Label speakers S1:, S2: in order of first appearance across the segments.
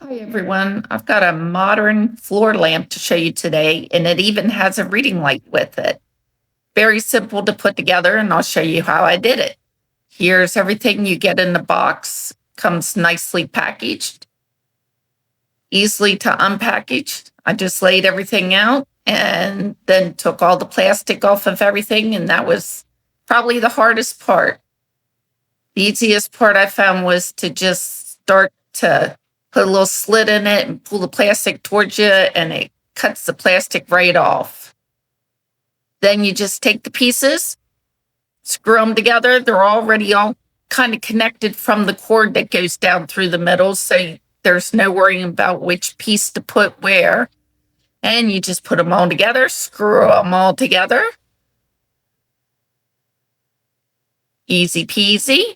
S1: Hi everyone, I've got a modern floor lamp to show you today, and it even has a reading light with it. Very simple to put together, and I'll show you how I did it. Here's everything you get in the box. Comes nicely packaged, easily to unpackage. I just laid everything out and then took all the plastic off of everything, and that was probably the hardest part. The easiest part I found was to just start to put a little slit in it and pull the plastic towards you, and it cuts the plastic right off. Then you just take the pieces, screw them together. They're already all kind of connected from the cord that goes down through the middle, so there's no worrying about which piece to put where. And you just put them all together, screw them all together. Easy peasy.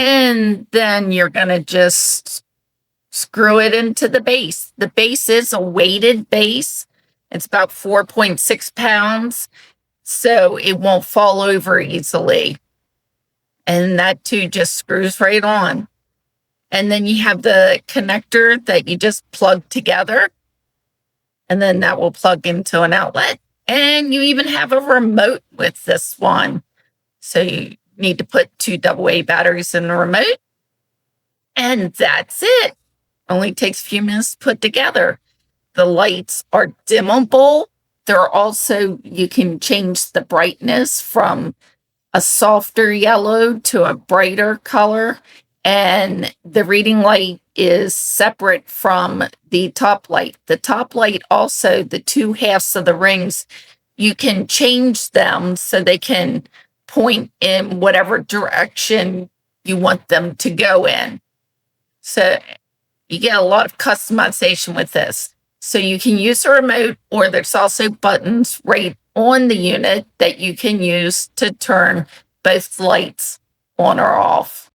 S1: And then you're going to just screw it into the base. The base is a weighted base. It's about 4.6 pounds, so it won't fall over easily. And that too just screws right on. And then you have the connector that you just plug together, and then that will plug into an outlet. And you even have a remote with this one. So you need to put 2 AA batteries in the remote. And that's it. Only takes a few minutes to put together. The lights are dimmable. They're also, you can change the brightness from a softer yellow to a brighter color. And the reading light is separate from the top light. The top light also, the 2 halves of the rings, you can change them so they can point in whatever direction you want them to go in. So you get a lot of customization with this. So you can use a remote, or there's also buttons right on the unit that you can use to turn both lights on or off.